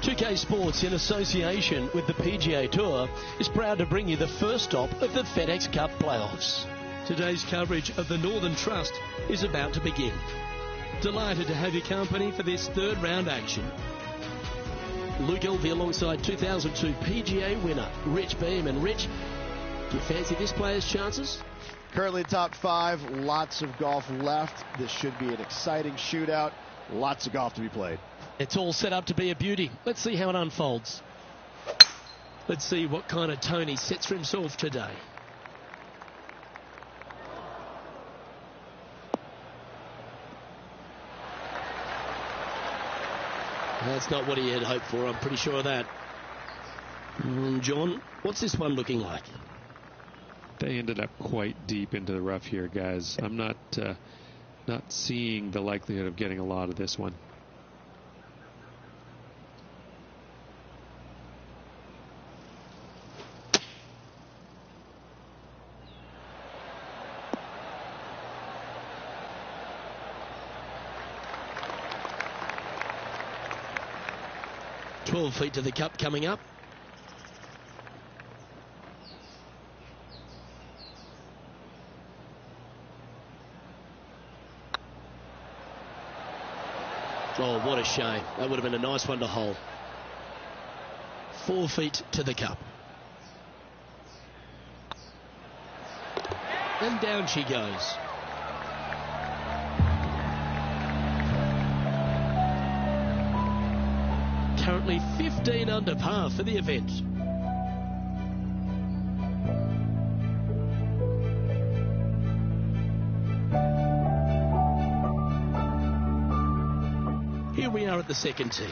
2K Sports, in association with the PGA Tour, is proud to bring you the first stop of the FedEx Cup playoffs. Today's coverage of the Northern Trust is about to begin. Delighted to have your company for this third round action. Luke Elvey alongside 2002 PGA winner Rich Beam. And Rich, do you fancy this player's chances? Currently top 5, lots of golf left. This should be an exciting shootout. Lots of golf to be played. It's all set up to be a beauty. Let's see how it unfolds. Let's see what kind of tone he sets for himself today. That's not what he had hoped for, I'm pretty sure of that. John, what's this one looking like? They ended up quite deep into the rough here, guys. I'm not seeing the likelihood of getting a lot of this one. "12 feet to the cup coming up. Oh, what a shame. That would have been a nice one to hold. 4 feet to the cup. And down she goes. Currently 15 under par for the event. Here we are at the second tee.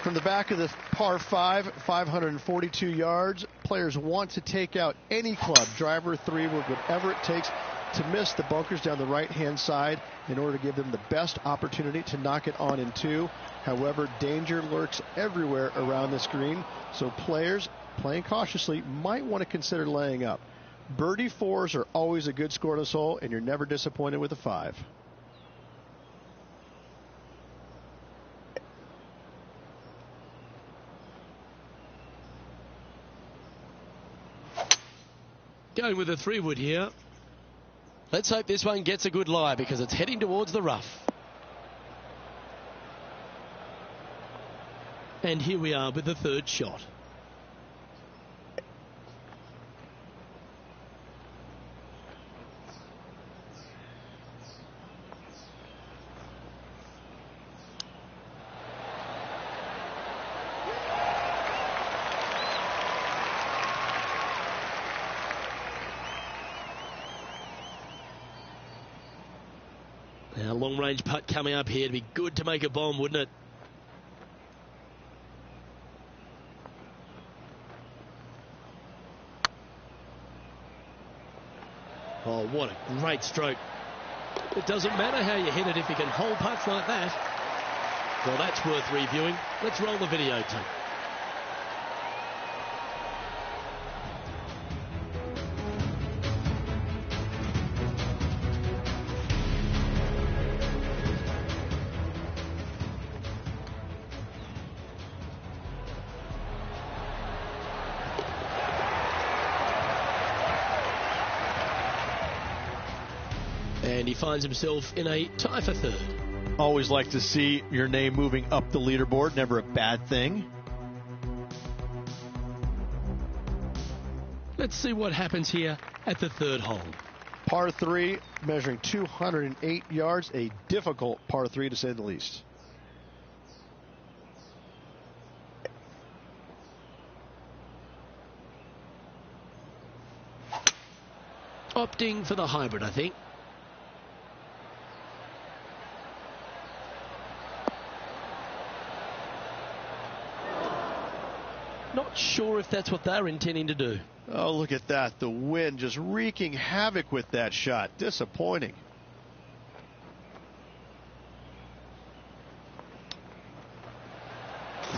From the back of the par 5, 542 yards, players want to take out any club, driver, 3-wood, whatever it takes, to miss the bunkers down the right-hand side in order to give them the best opportunity to knock it on in 2. However, danger lurks everywhere around this green, so players playing cautiously might want to consider laying up. Birdie 4s are always a good score to this hole, and you're never disappointed with a 5. Going with a 3-wood here. Let's hope this one gets a good lie because it's heading towards the rough. And here we are with the third shot. Now, long-range putt coming up here. It'd be good to make a bomb, wouldn't it? Oh, what a great stroke. It doesn't matter how you hit it if you can hold putts like that. Well, that's worth reviewing. Let's roll the videotape. And he finds himself in a tie for third. Always like to see your name moving up the leaderboard. Never a bad thing. Let's see what happens here at the third hole. Par 3, measuring 208 yards. A difficult par 3, to say the least. Opting for the hybrid, I think. Not sure if that's what they're intending to do. Oh, look at that. The wind just wreaking havoc with that shot. Disappointing.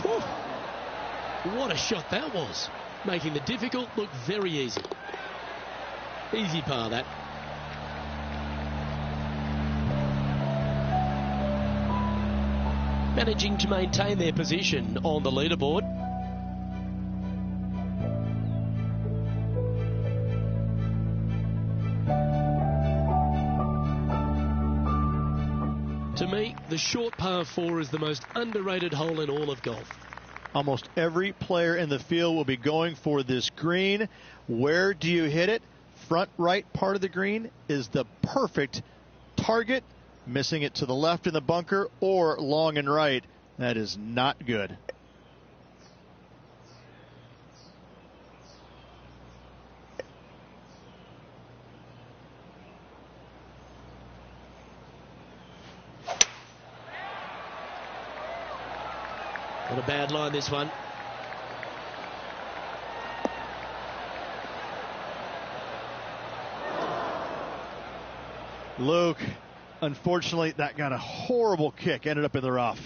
Whew. What a shot that was. Making the difficult look very easy. Easy par, that. managing to maintain their position on the leaderboard. To me, the short par 4 is the most underrated hole in all of golf. Almost every player in the field will be going for this green. Where do you hit it? Front right part of the green is the perfect target. Missing it to the left in the bunker or long and right, that is not good. Not a bad line, this one. Luke, unfortunately, that got a horrible kick, ended up in the rough.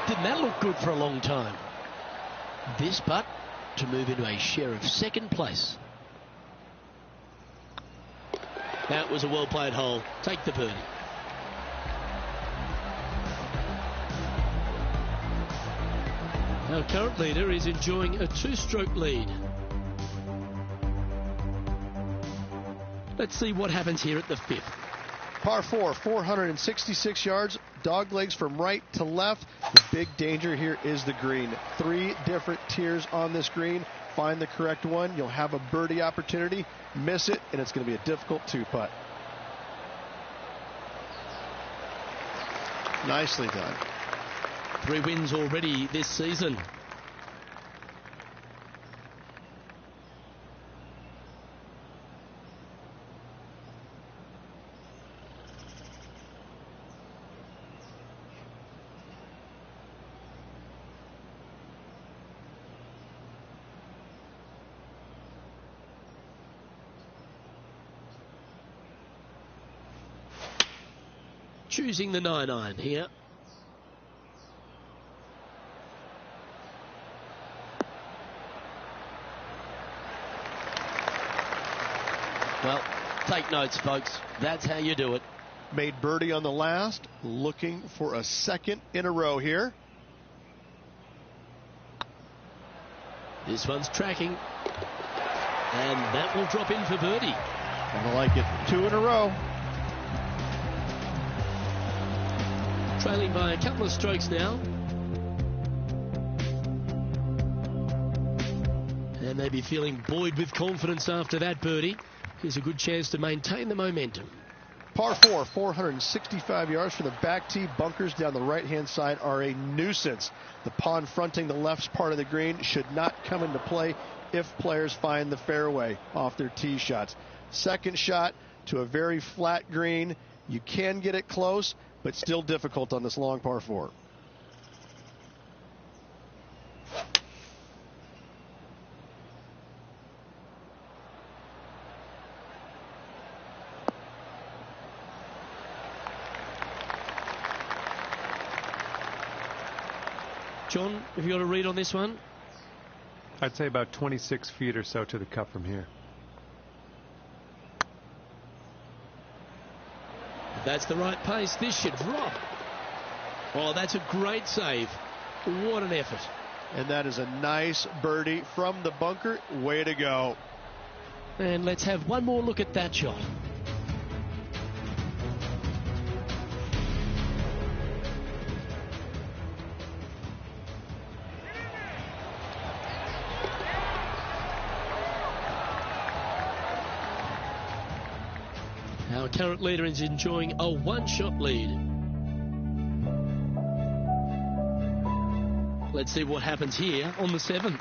Didn't that look good for a long time? This putt to move into a share of second place. That was a well-played hole. Take the birdie. Our current leader is enjoying a 2-stroke lead. Let's see what happens here at the 5th. Par 4, 466 yards, dog legs from right to left. The big danger here is the green. 3 different tiers on this green. Find the correct one. You'll have a birdie opportunity. Miss it, and it's going to be a difficult 2-putt. Nicely done. 3 wins already this season. Choosing the 9-iron here. Well, take notes, folks. That's how you do it. Made birdie on the last, looking for a second in a row here. This one's tracking. And that will drop in for birdie. I like it. 2 in a row. Trailing by a couple of strokes now. And they be feeling buoyed with confidence after that birdie. Here's a good chance to maintain the momentum. Par 4, 465 yards from the back tee. Bunkers down the right-hand side are a nuisance. The pond fronting the left part of the green should not come into play if players find the fairway off their tee shots. Second shot to a very flat green. You can get it close, but still difficult on this long par 4. John, have you got a read on this one? I'd say about 26 feet or so to the cup from here. That's the right pace. This should drop. Oh, that's a great save. What an effort. And that is a nice birdie from the bunker. Way to go. And let's have one more look at that shot. Our current leader is enjoying a one-shot lead. Let's see what happens here on the 7th.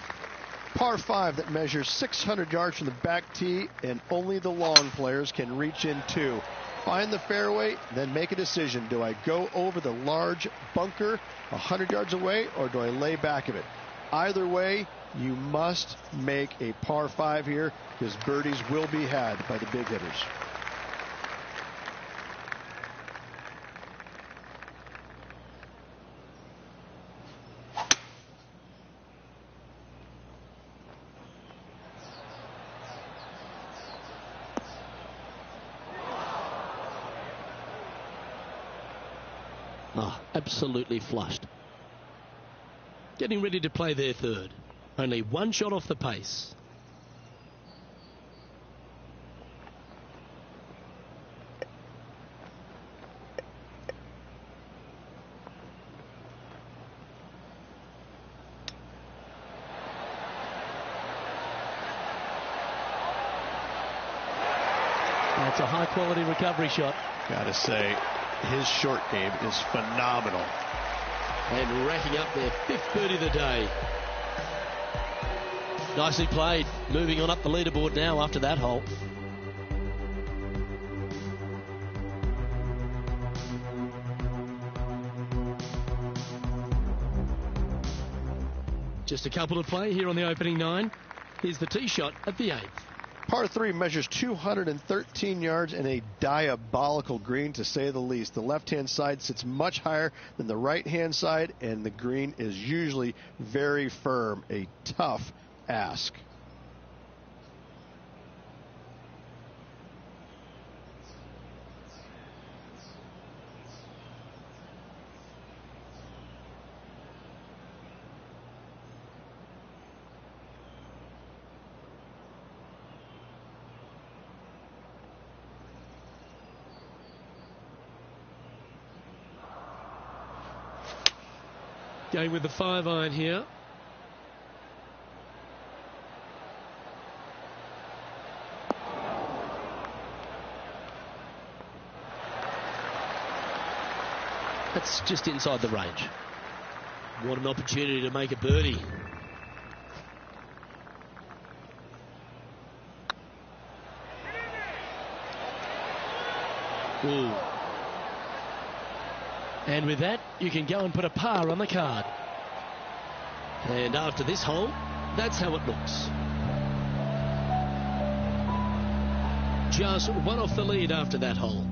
Par 5 that measures 600 yards from the back tee, and only the long players can reach in two. Find the fairway, then make a decision. Do I go over the large bunker 100 yards away, or do I lay back of it? Either way, you must make a par 5 here, because birdies will be had by the big hitters. Absolutely flushed. Getting ready to play their third. Only one shot off the pace. That's a high-quality recovery shot. Gotta say, his short game is phenomenal. And racking up their 5th birdie of the day. Nicely played. Moving on up the leaderboard now after that hole. Just a couple to play here on the opening 9. Here's the tee shot at the 8th. Par 3 measures 213 yards and a diabolical green, to say the least. The left-hand side sits much higher than the right-hand side, and the green is usually very firm. A tough ask. Going with the 5-iron here. That's just inside the range. What an opportunity to make a birdie. Ooh. And with that, you can go and put a par on the card. And after this hole, that's how it looks. Just one off the lead after that hole.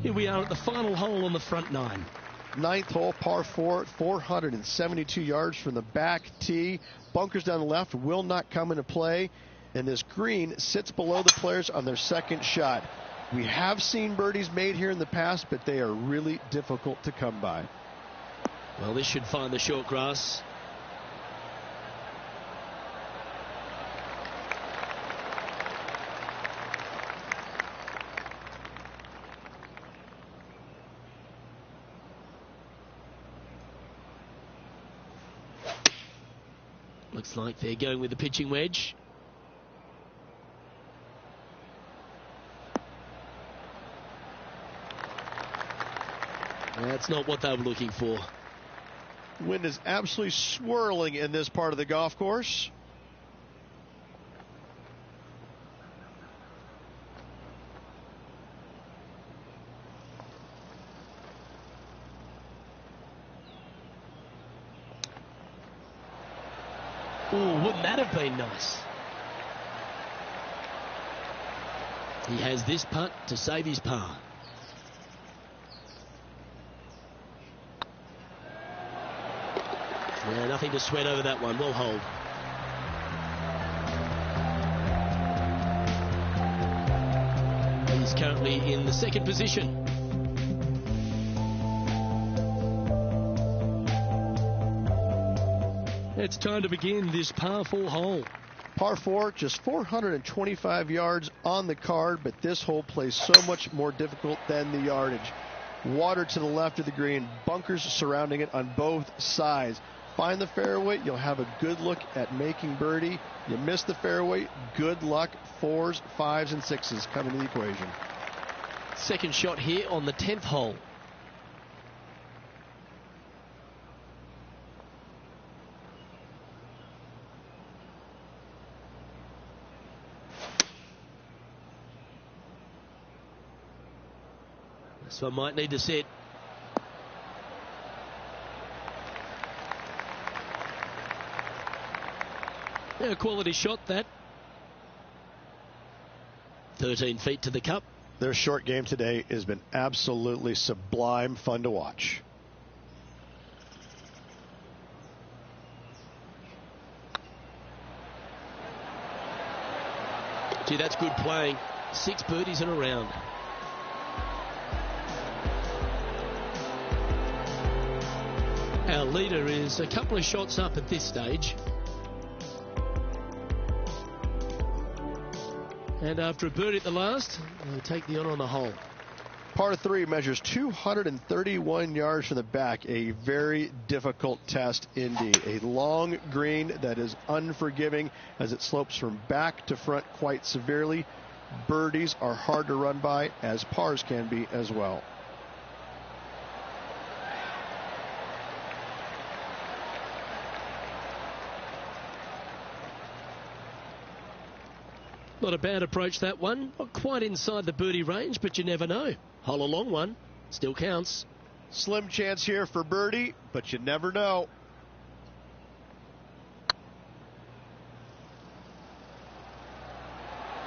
Here we are at the final hole on the front 9. 9th hole, par 4, 472 yards from the back tee. Bunkers down the left will not come into play, and this green sits below the players on their second shot. We have seen birdies made here in the past, but they are really difficult to come by. Well, this should find the short grass. Looks like they're going with the pitching wedge. That's not what they were looking for. Wind is absolutely swirling in this part of the golf course. Ooh, wouldn't that have been nice? He has this putt to save his par. Yeah, nothing to sweat over that one. We'll hold. He's currently in the second position. It's time to begin this par 4 hole. Par 4, just 425 yards on the card, but this hole plays so much more difficult than the yardage. Water to the left of the green, bunkers surrounding it on both sides. find the fairway, you'll have a good look at making birdie. You miss the fairway, good luck. 4s, 5s, and 6s come into the equation. Second shot here on the 10th hole. This one might need to set. Yeah, quality shot that. 13 feet to the cup. Their short game today has been absolutely sublime fun to watch. Gee, that's good playing. 6 birdies in a round. Our leader is a couple of shots up at this stage. And after a birdie at the last, we'll take the on the hole. Par 3 measures 231 yards from the back. A very difficult test indeed. A long green that is unforgiving as it slopes from back to front quite severely. Birdies are hard to run by, as pars can be as well. Not a bad approach, that one. Not quite inside the birdie range, but you never know. Hole a long one. Still counts. Slim chance here for birdie, but you never know.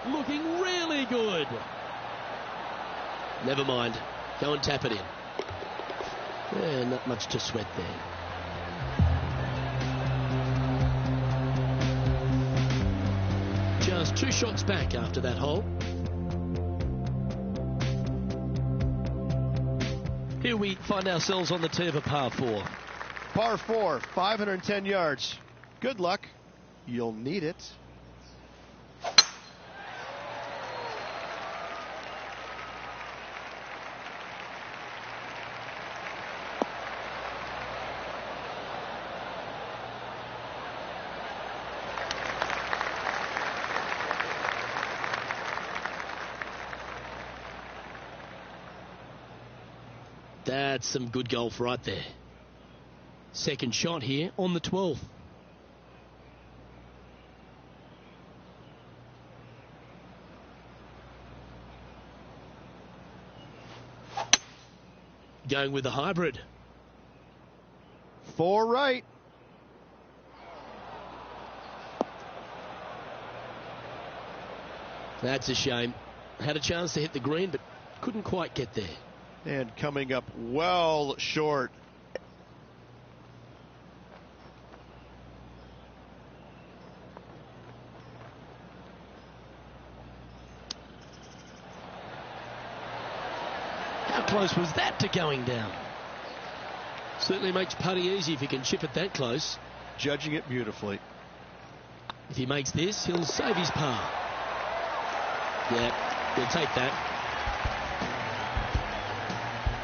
Looking really good. Never mind. Go and tap it in. Yeah, not much to sweat there. Just 2 shots back after that hole. Here we find ourselves on the tee of a par 4. Par 4, 510 yards. Good luck. You'll need it. That's some good golf right there. Second shot here on the 12th. Going with the hybrid. 4 right. That's a shame. Had a chance to hit the green, but couldn't quite get there. And coming up well short. How close was that to going down? Certainly makes putting easy if you can chip it that close. Judging it beautifully. If he makes this, he'll save his par. Yeah, he'll take that.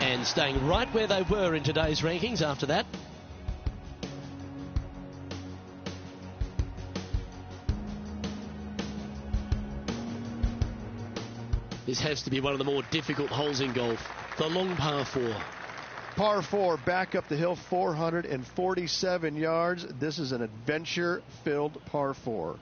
And staying right where they were in today's rankings after that. This has to be one of the more difficult holes in golf. The long par 4. Par 4 back up the hill, 447 yards. This is an adventure-filled par 4.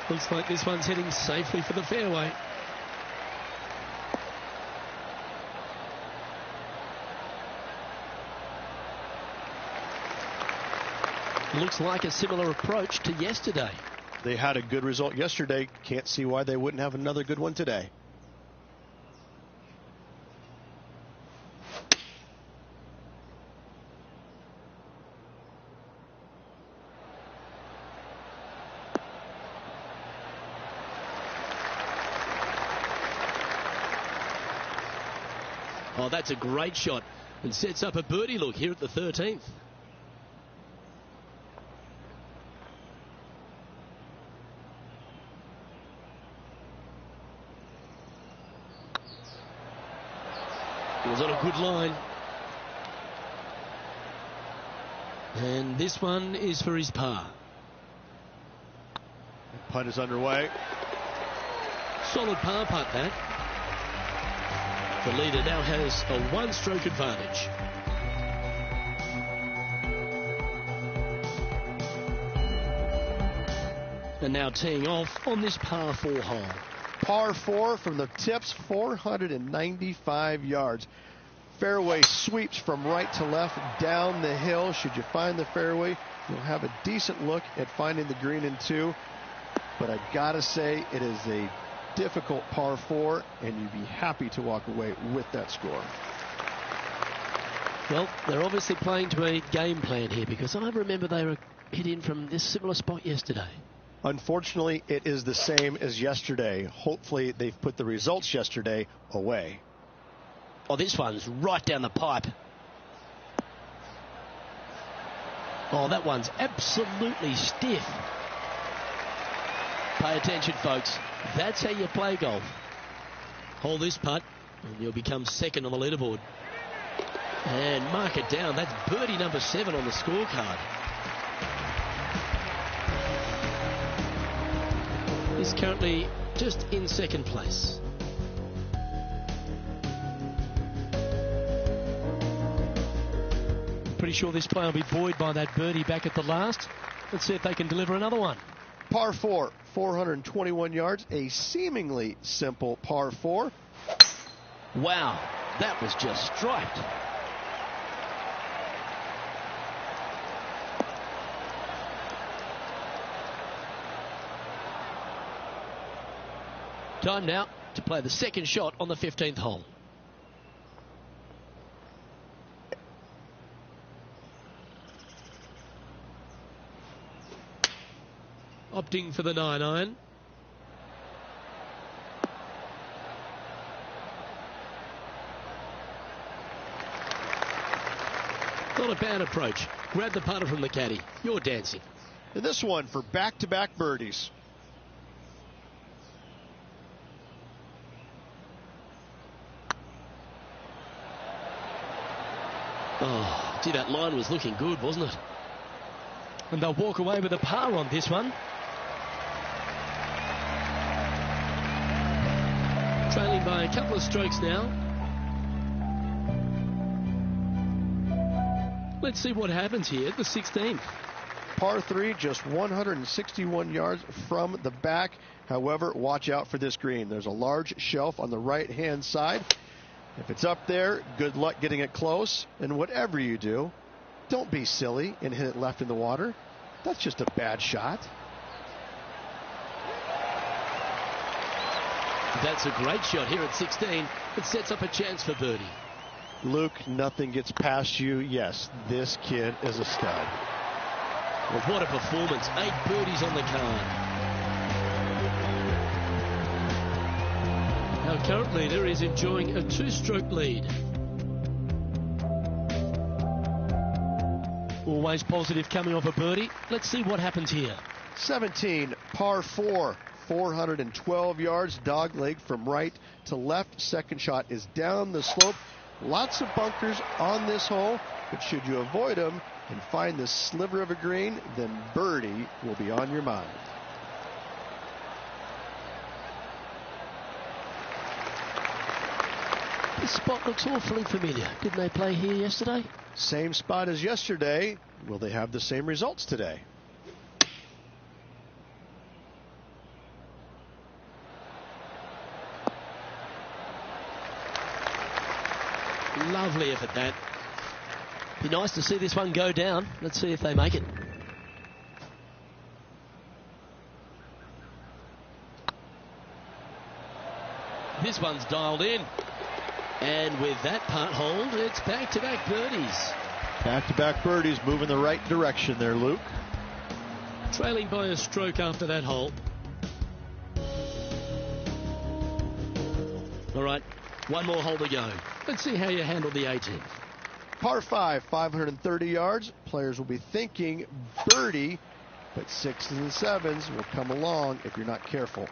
Looks like this one's heading safely for the fairway. Looks like a similar approach to yesterday. They had a good result yesterday. Can't see why they wouldn't have another good one today. Oh, that's a great shot and sets up a birdie look here at the 13th. It was on a good line. And this one is for his par. Putt is underway. Solid par putt, that. The leader now has a one-stroke advantage. And now teeing off on this par 4 hole. Par 4 from the tips, 495 yards. Fairway sweeps from right to left down the hill. Should you find the fairway, you'll have a decent look at finding the green in 2. But I gotta say, it is a difficult par 4, and you'd be happy to walk away with that score. Well, they're obviously playing to a game plan here, because I remember they were hit in from this similar spot yesterday. Unfortunately, it is the same as yesterday. Hopefully, they've put the results yesterday away. Oh, this one's right down the pipe. Oh, that one's absolutely stiff. Pay attention, folks. That's how you play golf. Hold this putt, and you'll become second on the leaderboard. And mark it down. That's birdie number 7 on the scorecard. He's currently just in second place. Pretty sure this player will be buoyed by that birdie back at the last. Let's see if they can deliver another one. Par 4, 421 yards, a seemingly simple par 4. Wow, that was just striped. Time now to play the second shot on the 15th hole. Opting for the 9-iron. Not a bad approach. Grab the putter from the caddy. You're dancing. And this one for back-to-back birdies. Oh, gee, that line was looking good, wasn't it? And they'll walk away with a par on this one. Trailing by a couple of strokes now. Let's see what happens here at the 16th. Par 3, just 161 yards from the back. However, watch out for this green. There's a large shelf on the right-hand side. If it's up there, good luck getting it close. And whatever you do, don't be silly and hit it left in the water. That's just a bad shot. That's a great shot here at 16. It sets up a chance for birdie. Luke, nothing gets past you. Yes, this kid is a stud. Well, what a performance. 8 birdies on the card. Our current leader is enjoying a 2-stroke lead. Always positive coming off a birdie. Let's see what happens here. 17, par 4, 412 yards, dog leg from right to left. Second shot is down the slope. Lots of bunkers on this hole, but should you avoid them and find this sliver of a green, then birdie will be on your mind. This spot looks awfully familiar. Didn't they play here yesterday? Same spot as yesterday. Will they have the same results today? Lovely effort, that. Be nice to see this one go down. Let's see if they make it. This one's dialed in. And with that putt hold, it's back-to-back birdies. Back-to-back birdies, moving the right direction there, Luke. Trailing by a stroke after that hole. All right, One more hole to go. Let's see how you handle the 18th. Par 5, 530 yards. Players will be thinking birdie, but 6s and 7s will come along if you're not careful.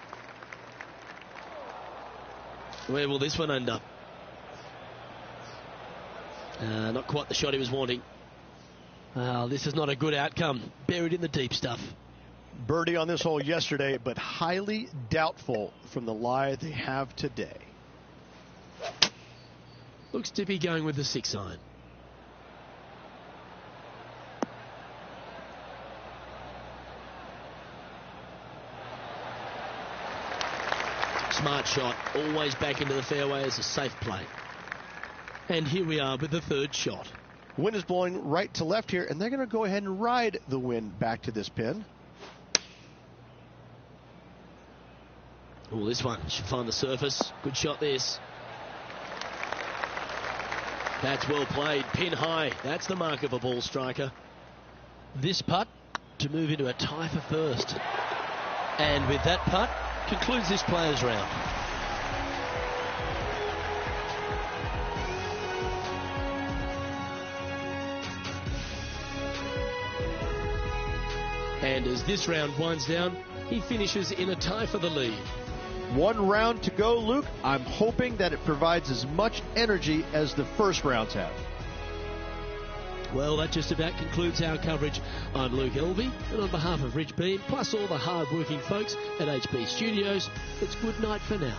Where will this one end up? Not quite the shot he was wanting. This is not a good outcome. Buried in the deep stuff. Birdie on this hole yesterday, but highly doubtful from the lie they have today. Looks to be going with the 6-iron. Smart shot, always back into the fairway as a safe play. And here we are with the third shot. Wind is blowing right to left here, and they're going to go ahead and ride the wind back to this pin. Oh, this one should find the surface. Good shot, this. That's well played. Pin high. That's the mark of a ball striker. This putt to move into a tie for first. And with that putt, concludes this players' round. And as this round winds down, he finishes in a tie for the lead. One round to go, Luke. I'm hoping that it provides as much energy as the first rounds have. Well, that just about concludes our coverage. I'm Luke Elvey, and on behalf of Rich Beam, plus all the hard-working folks at HB Studios, it's good night for now.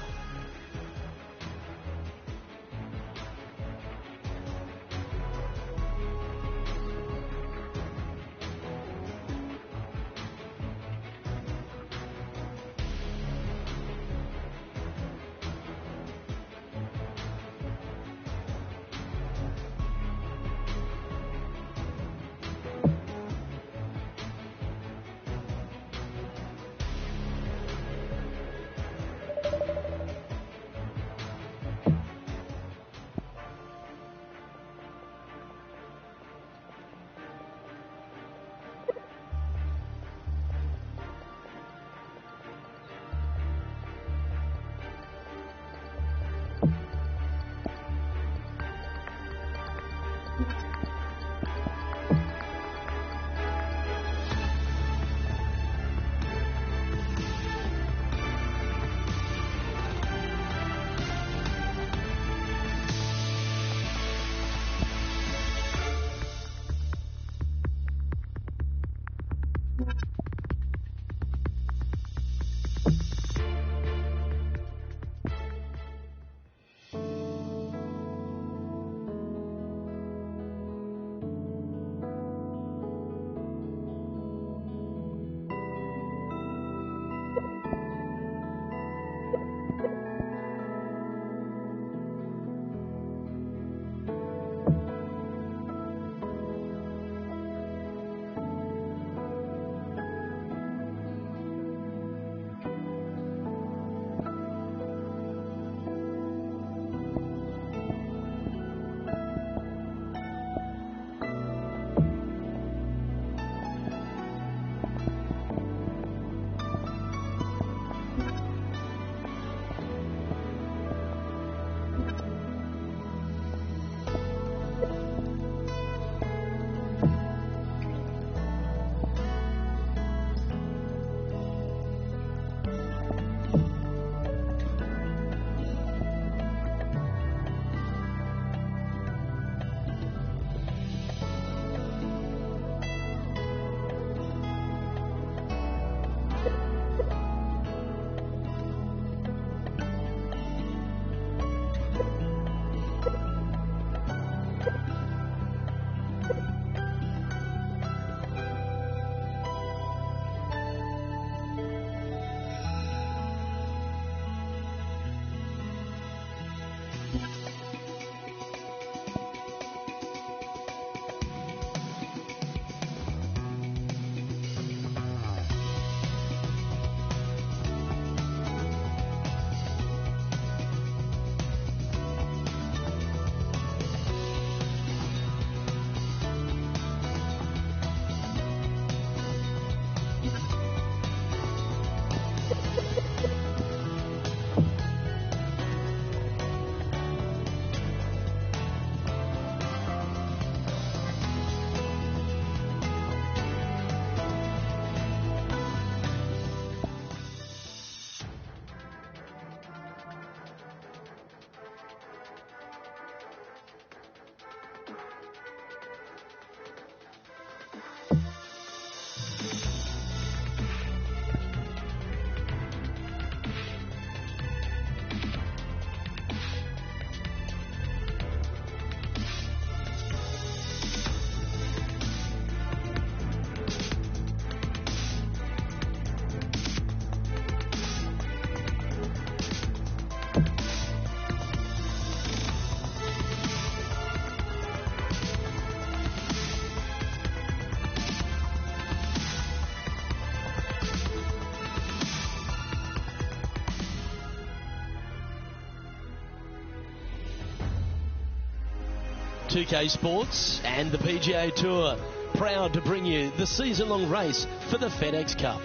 2K Sports and the PGA Tour, proud to bring you the season-long race for the FedEx Cup.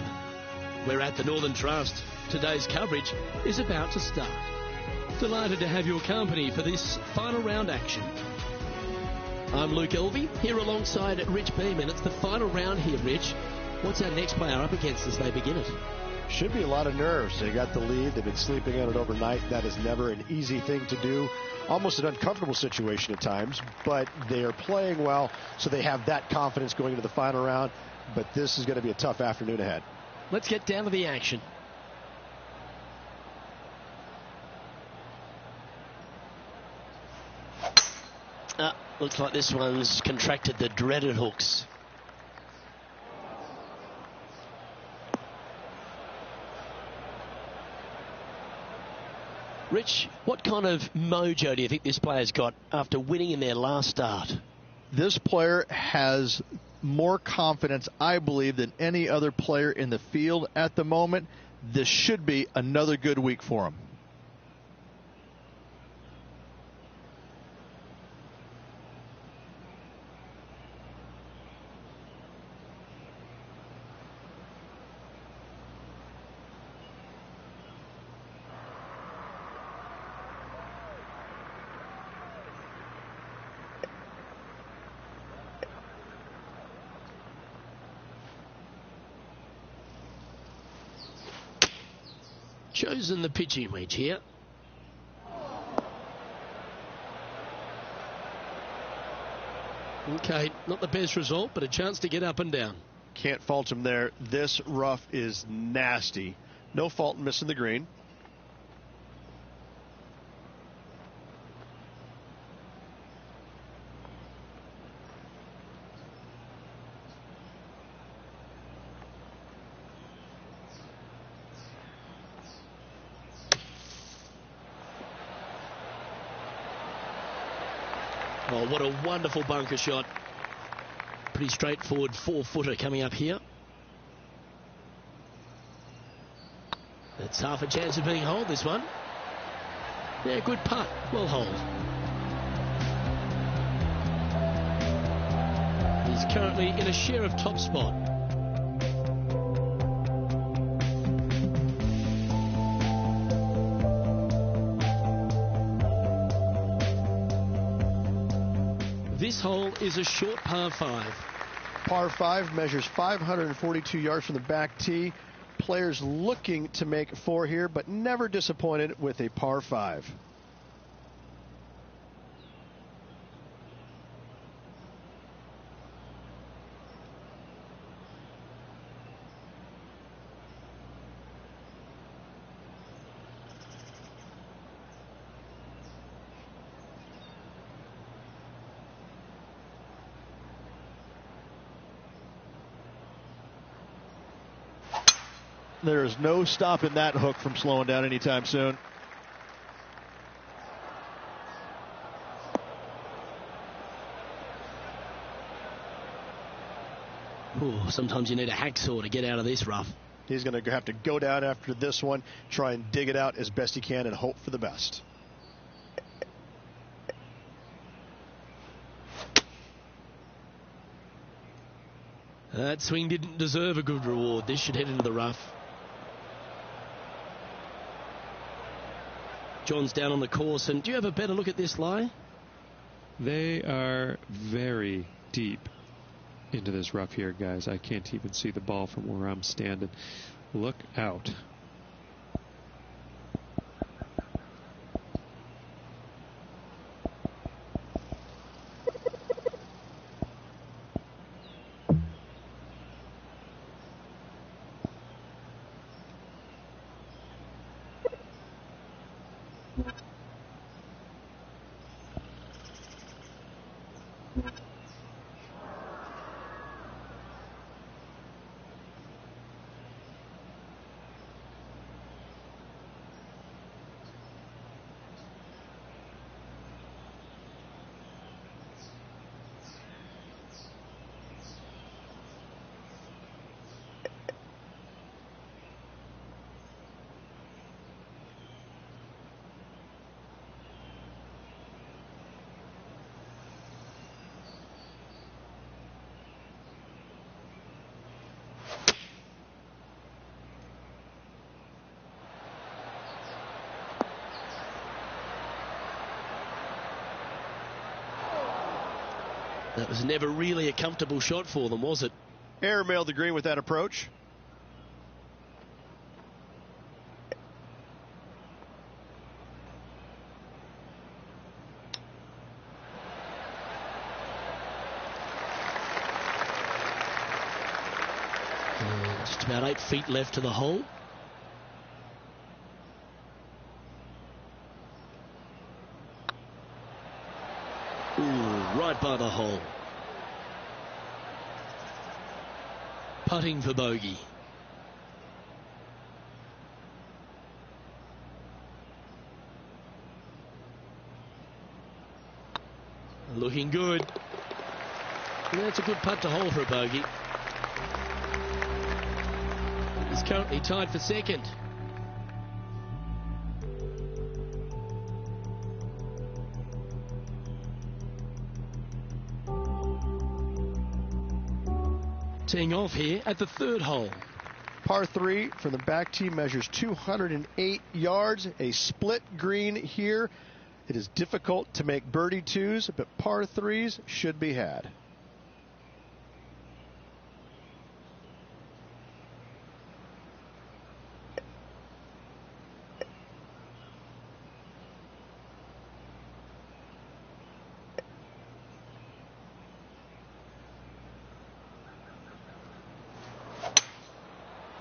We're at the Northern Trust. Today's coverage is about to start. Delighted to have your company for this final round action. I'm Luke Elvey, here alongside Rich Beeman. It's the final round here, Rich. What's our next player up against as they begin it? Should be a lot of nerves. They got the lead. They've been sleeping on it overnight. That is never an easy thing to do. Almost an uncomfortable situation at times, but they are playing well, so they have that confidence going into the final round. But this is going to be a tough afternoon ahead. Let's get down to the action. Looks like this one's contracted the dreaded hooks. Rich, what kind of mojo do you think this player's got after winning in their last start? This player has more confidence, I believe, than any other player in the field at the moment. This should be another good week for him. Chosen the pitching wedge here. Okay, not the best result, but a chance to get up and down. Can't fault him there. This rough is nasty. No fault in missing the green. Oh, what a wonderful bunker shot. Pretty straightforward 4-footer coming up here. That's half a chance of being holed, this one. Yeah, good putt. Well holed. He's currently in a share of top spot. This hole is a short par 5. Par 5 measures 542 yards from the back tee. Players looking to make 4 here, but never disappointed with a par 5. There is no stopping that hook from slowing down anytime soon. Ooh, sometimes you need a hacksaw to get out of this rough. He's going to have to go down after this one, try and dig it out as best he can and hope for the best. That swing didn't deserve a good reward. This should head into the rough. John's down on the course, and do you have a better look at this lie? They are very deep into this rough here, guys. I can't even see the ball from where I'm standing. Look out. That was never really a comfortable shot for them, was it? Airmailed the green with that approach. Just about 8 feet left to the hole. Ooh, right by the hole. Putting for bogey. Looking good. Yeah, that's a good putt to hole for a bogey. He's currently tied for second. Teeing off here at the third hole. Par 3 from the back tee measures 208 yards. A split green here. It is difficult to make birdie twos, but par 3s should be had.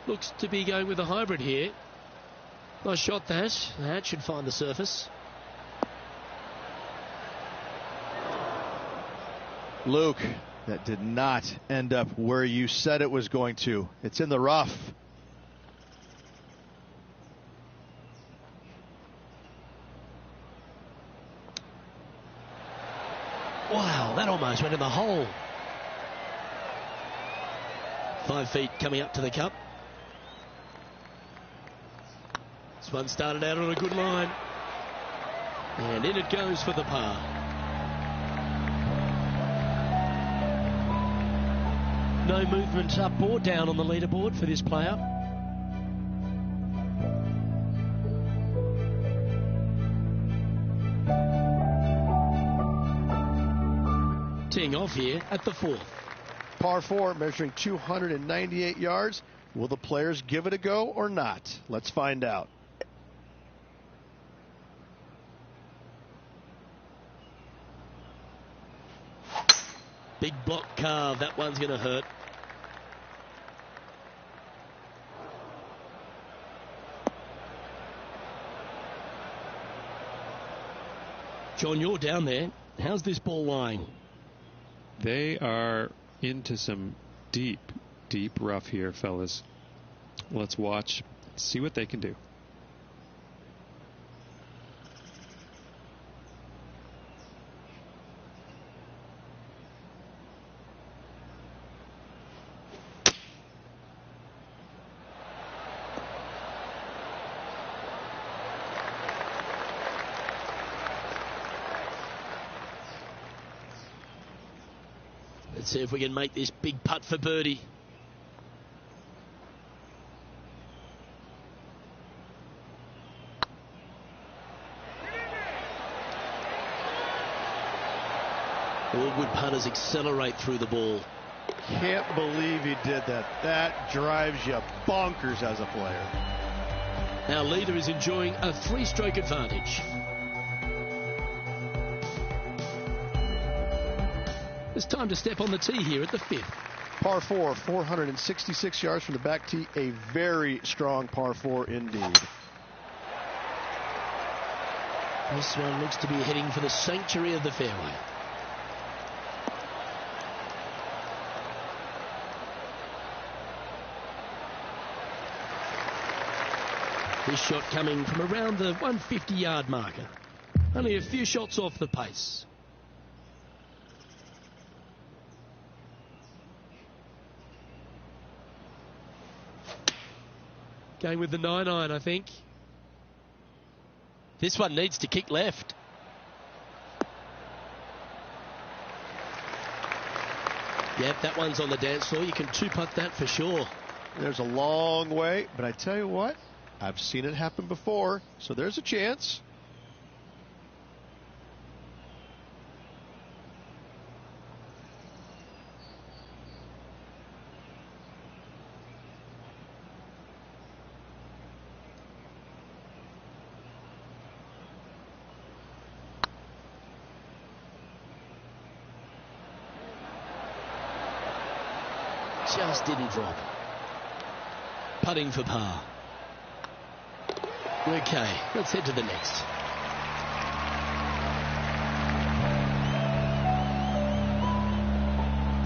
Looks to be going with a hybrid here. Nice shot that. That should find the surface. Luke, that did not end up where you said it was going to. It's in the rough. Wow, that almost went in the hole. 5 feet coming up to the cup. This one started out on a good line. And in it goes for the par. No movement up or down on the leaderboard for this player. Teeing off here at the fourth. Par 4 measuring 298 yards. Will the players give it a go or not? Let's find out. Big block carve. That one's going to hurt. John, you're down there. How's this ball lying? They are into some deep, deep rough here, fellas. Let's watch, see what they can do. Let's see if we can make this big putt for birdie. All good putters accelerate through the ball. Can't believe he did that. That drives you bonkers as a player. Our leader is enjoying a 3-stroke advantage. It's time to step on the tee here at the fifth. Par 4, 466 yards from the back tee. A very strong par 4 indeed. This one looks to be heading for the sanctuary of the fairway. This shot coming from around the 150-yard marker. Only a few shots off the pace. Going with the 9-iron, I think. This one needs to kick left. Yep, that one's on the dance floor. You can two-putt that for sure. There's a long way, but I tell you what, I've seen it happen before, so there's a chance. just didn't drop. Putting for par. Okay, let's head to the next.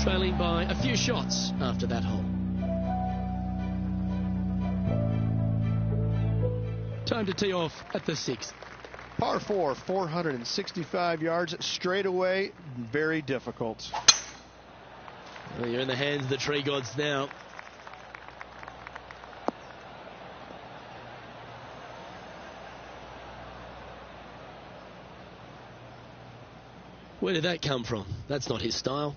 Trailing by a few shots after that hole. Time to tee off at the 6th. Par 4, 465 yards straight away. Very difficult. Well, you're in the hands of the tree gods now. Where did that come from? That's not his style.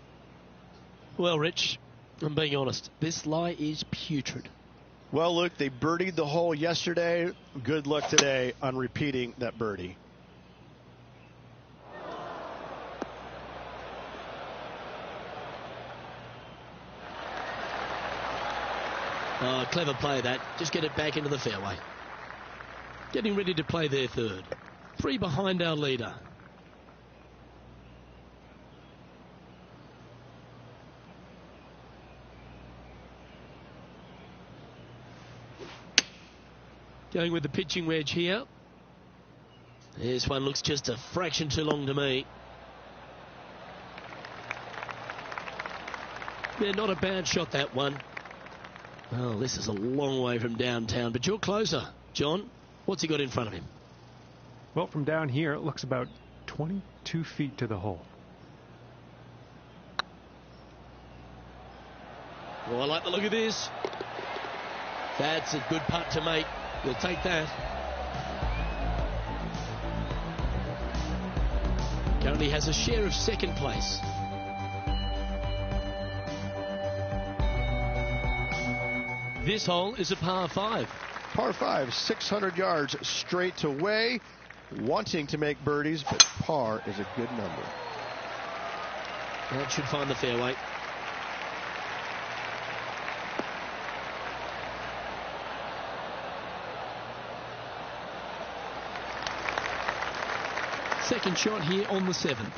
Well, Rich, I'm being honest. This lie is putrid. Well, look, they birdied the hole yesterday. Good luck today on repeating that birdie. Oh, clever play that. Just get it back into the fairway. Getting ready to play their third. 3 behind our leader. Going with the pitching wedge here. This one looks just a fraction too long to me. Yeah, not a bad shot, that one. Well, this is a long way from downtown, but you're closer. John, what's he got in front of him? Well, from down here, it looks about 22 feet to the hole. Oh, I like the look of this. That's a good putt to make. You'll take that. Currently has a share of second place. This hole is a par 5. Par 5, 600 yards straight away. Wanting to make birdies, but par is a good number. That should find the fairway. Second shot here on the 7th.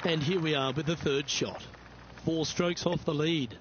And here we are with the third shot. 4 strokes off the lead.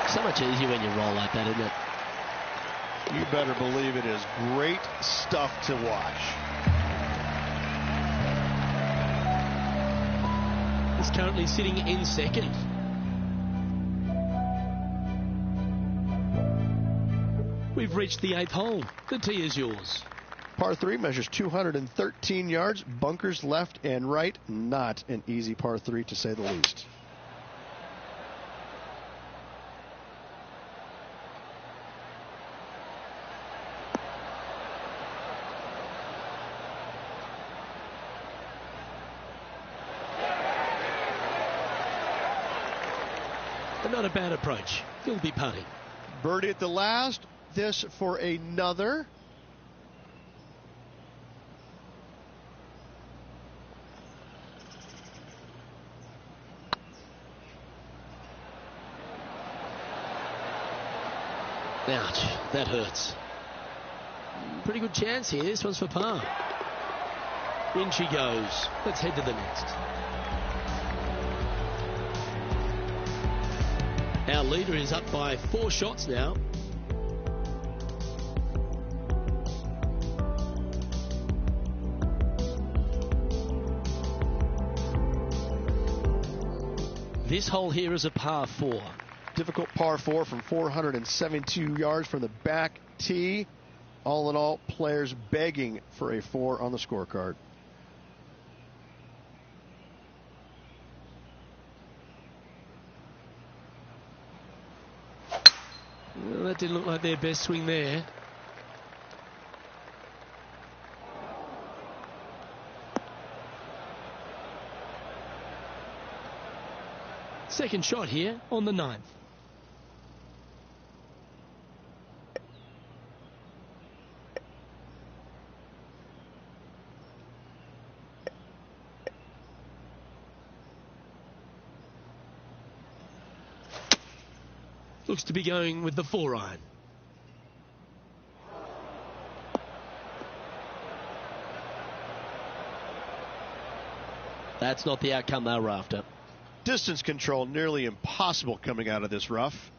So much easier when you roll like that, isn't it? You better believe it is great stuff to watch. He's currently sitting in second. We've reached the 8th hole. The tee is yours. Par 3 measures 213 yards. Bunkers left and right. Not an easy par 3, to say the least. Not a bad approach. He'll be putting. Birdie at the last. This for another. Ouch, that hurts. Pretty good chance here. This one's for par. In she goes. Let's head to the next. Our leader is up by 4 shots now. This hole here is a par 4. Difficult par 4 from 472 yards from the back tee. All in all, players begging for a 4 on the scorecard. Well, that didn't look like their best swing there. Second shot here on the 9th. Looks to be going with the 4-iron. That's not the outcome they were after. Distance control nearly impossible coming out of this rough.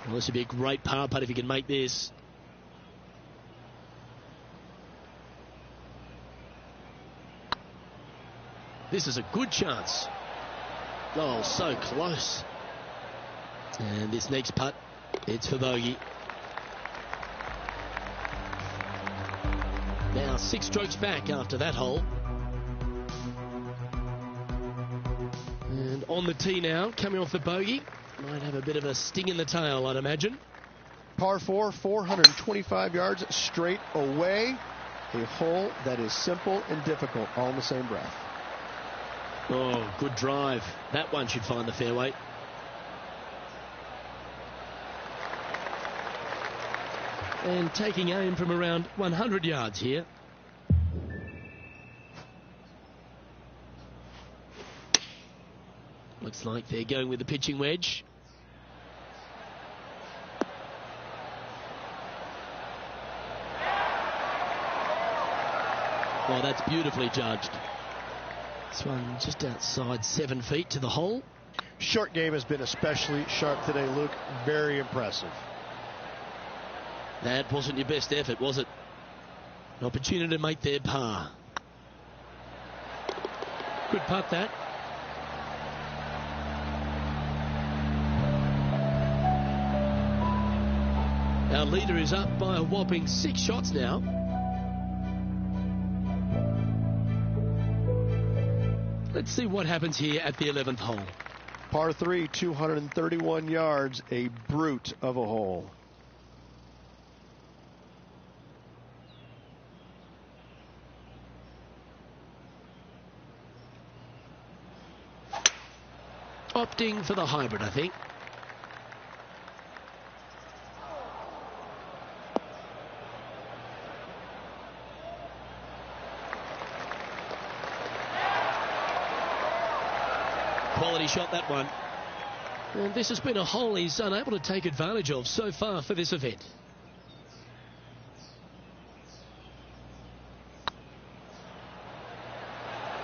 Well, this would be a great par putt if he can make this. This is a good chance. Oh, so close. And this next putt, it's for bogey. Now 6 strokes back after that hole. And on the tee now, coming off the bogey. Might have a bit of a sting in the tail, I'd imagine. Par 4, 425 yards straight away. A hole that is simple and difficult all in the same breath. Oh, good drive. That one should find the fairway. And taking aim from around 100 yards here. Looks like they're going with the pitching wedge. Oh, that's beautifully judged. This one just outside 7 feet to the hole. Short game has been especially sharp today, Luke. Very impressive. That wasn't your best effort, was it? An opportunity to make their par. Good putt, that. Our leader is up by a whopping 6 shots now. Let's see what happens here at the 11th hole. Par 3, 231 yards, a brute of a hole. Opting for the hybrid, I think. Quality shot, that one. And this has been a hole he's unable to take advantage of so far for this event.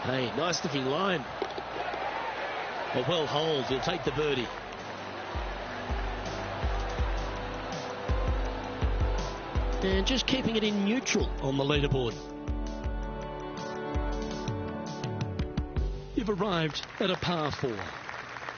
Hey, nice looking line. A well holed, he'll take the birdie. And just keeping it in neutral on the leaderboard. You've arrived at a par 4.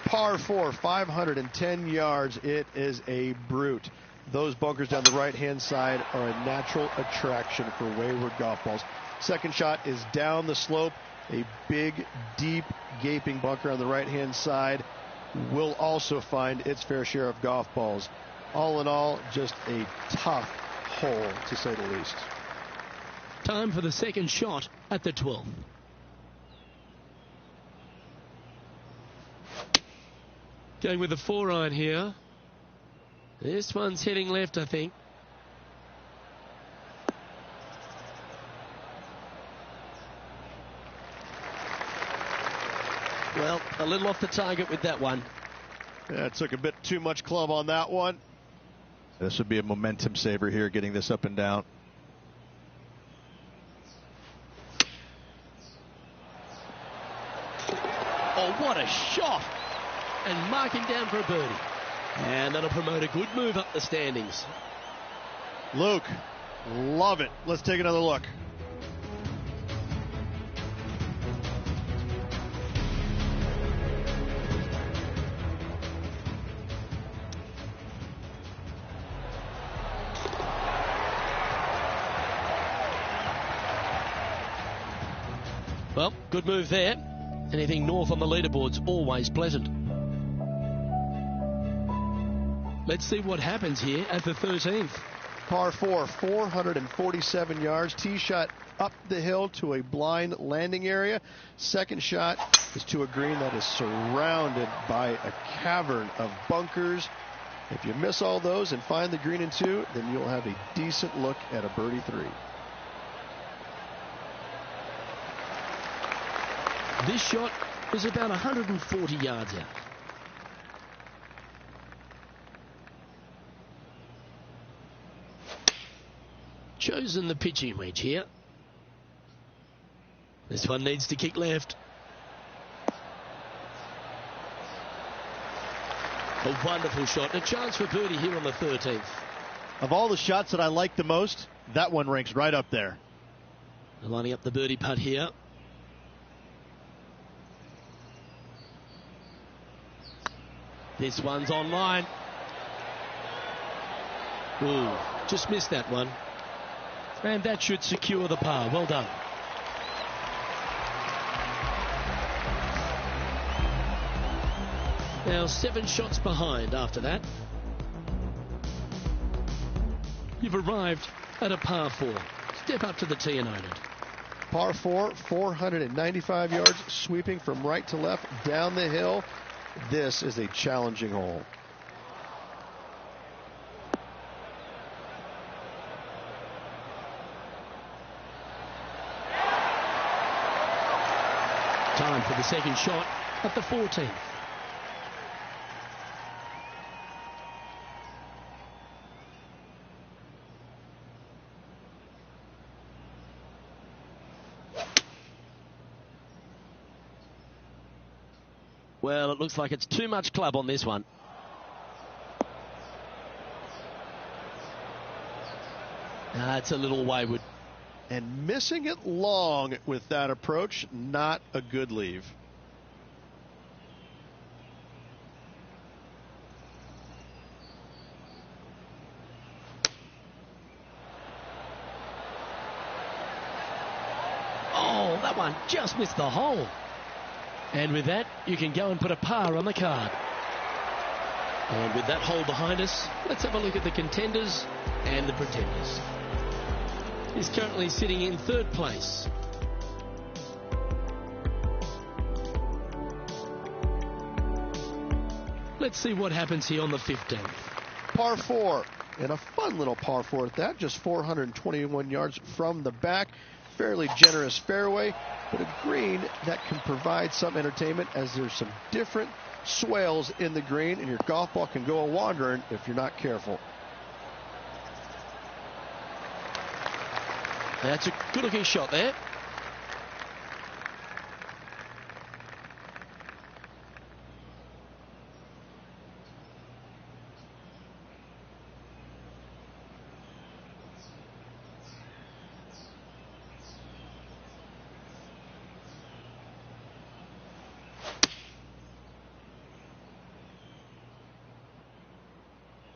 Par 4, 510 yards. It is a brute. Those bunkers down the right-hand side are a natural attraction for wayward golf balls. Second shot is down the slope. A big, deep, gaping bunker on the right-hand side will also find its fair share of golf balls. All in all, just a tough hole, to say the least. Time for the second shot at the 12th. Going with the 4-iron here. This one's heading left, I think. Well, a little off the target with that one. Yeah, took a bit too much club on that one. This would be a momentum saver here, getting this up and down. shot and marking down for a birdie. And that'll promote a good move up the standings. Luke, love it. Let's take another look. Well, good move there. Anything north on the leaderboard's always pleasant. Let's see what happens here at the 13th. Par 4, 447 yards. Tee shot up the hill to a blind landing area. Second shot is to a green that is surrounded by a cavern of bunkers. If you miss all those and find the green in 2, then you'll have a decent look at a birdie 3. This shot is about 140 yards out. Chosen the pitching wedge here. This one needs to kick left. A wonderful shot. A chance for birdie here on the 13th. Of all the shots that I like the most, that one ranks right up there. They're lining up the birdie putt here. This one's online. Ooh, just missed that one. And that should secure the par. Well done. Now 7 shots behind after that. You've arrived at a par 4. Step up to the tee and own it. Par 4, 495 yards, sweeping from right to left down the hill. This is a challenging hole. Time for the second shot at the 14th. Well, it looks like it's too much club on this one. It's a little wayward. And missing it long with that approach, not a good leave. Oh, that one just missed the hole. And with that, you can go and put a par on the card. And with that hole behind us, let's have a look at the contenders and the pretenders. He's currently sitting in 3rd place. Let's see what happens here on the 15th. Par 4, and a fun little par 4 at that, just 421 yards from the back. Fairly generous fairway, but a green that can provide some entertainment as there's some different swales in the green, and your golf ball can go a-wandering if you're not careful. That's a good-looking shot there.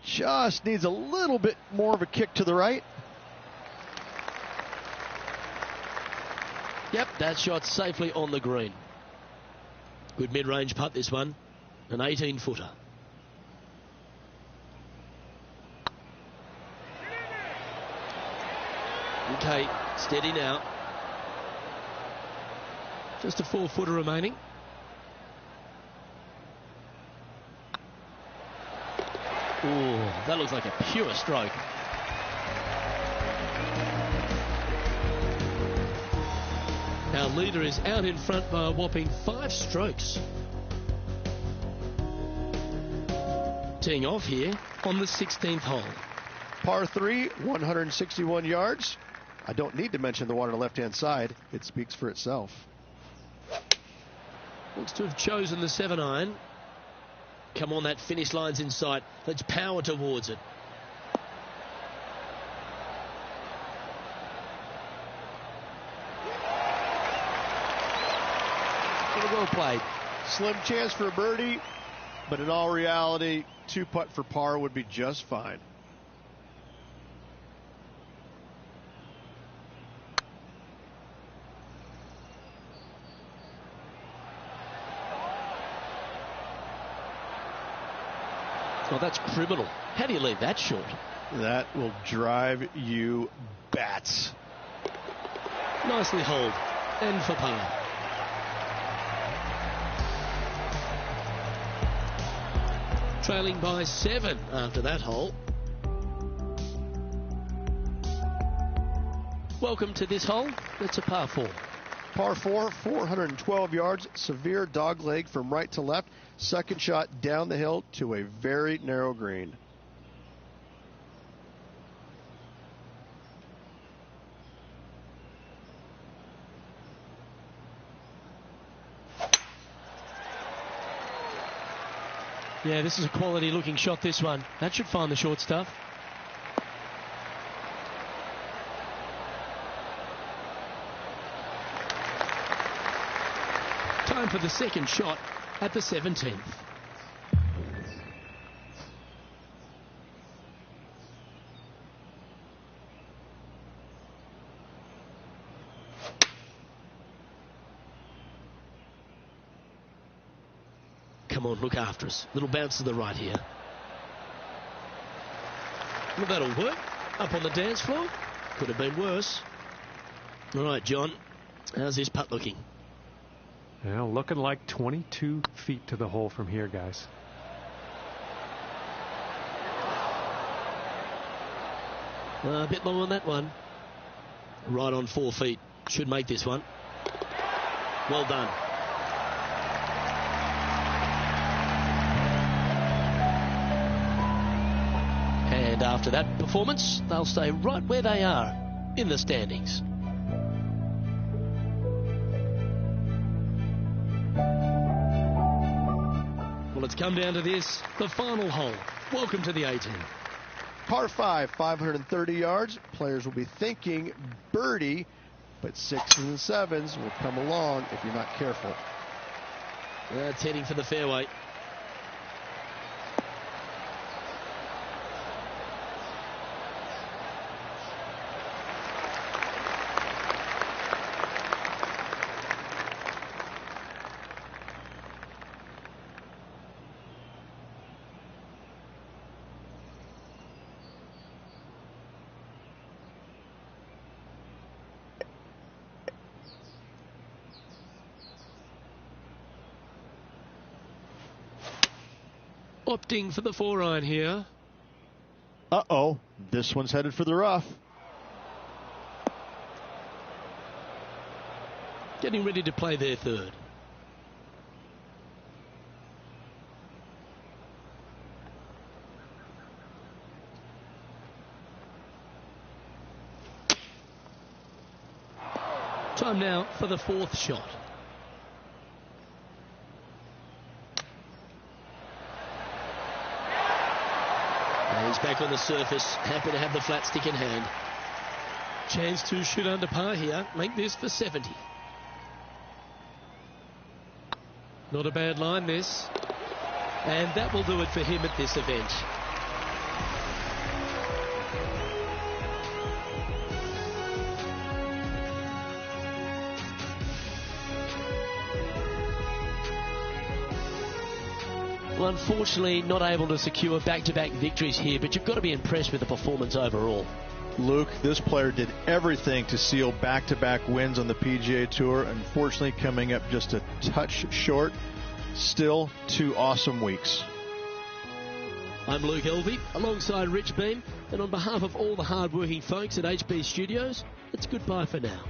Just needs a little bit more of a kick to the right. Yep, that shot safely on the green. Good mid-range putt, this one. An 18-footer. Okay, steady now. Just a 4-footer remaining. Ooh, that looks like a pure stroke. Our leader is out in front by a whopping 5 strokes. Teeing off here on the 16th hole. Par 3, 161 yards. I don't need to mention the water on the left-hand side. It speaks for itself. Looks to have chosen the 7-iron. Come on, that finish line's in sight. Let's power towards it. Well played. Slim chance for a birdie, but in all reality, 2-putt for par would be just fine. Oh, that's criminal. How do you leave that short? That will drive you bats. Nicely holed. And for par. Trailing by 7 after that hole. Welcome to this hole. It's a par 4. Par 4, 412 yards, severe dog leg from right to left. Second shot down the hill to a very narrow green. Yeah, this is a quality looking shot, this one. That should find the short stuff. Time for the second shot at the 17th. Come on, look after us. Little bounce to the right here. Well, that'll work. Up on the dance floor. Could have been worse. All right, John. How's this putt looking? Well, looking like 22 feet to the hole from here, guys. A bit long on that one. Right on 4 feet. Should make this one. Well done. And after that performance, they'll stay right where they are in the standings. Well, it's come down to this, the final hole. Welcome to the 18th. Par 5, 530 yards. Players will be thinking birdie, but 6s and 7s will come along if you're not careful. It's heading for the fairway. Opting for the 4-iron here. Uh-oh, this one's headed for the rough. Getting ready to play their third. Time now for the 4th shot. He's back on the surface, happy to have the flat stick in hand. Chance to shoot under par here, make this for 70. Not a bad line, this. And that will do it for him at this event. Well, unfortunately, not able to secure back-to-back victories here, but you've got to be impressed with the performance overall. Luke, this player did everything to seal back-to-back wins on the PGA Tour. Unfortunately, coming up just a touch short. Still 2 awesome weeks. I'm Luke Elvey, alongside Rich Beam, and on behalf of all the hard-working folks at HB Studios, it's goodbye for now.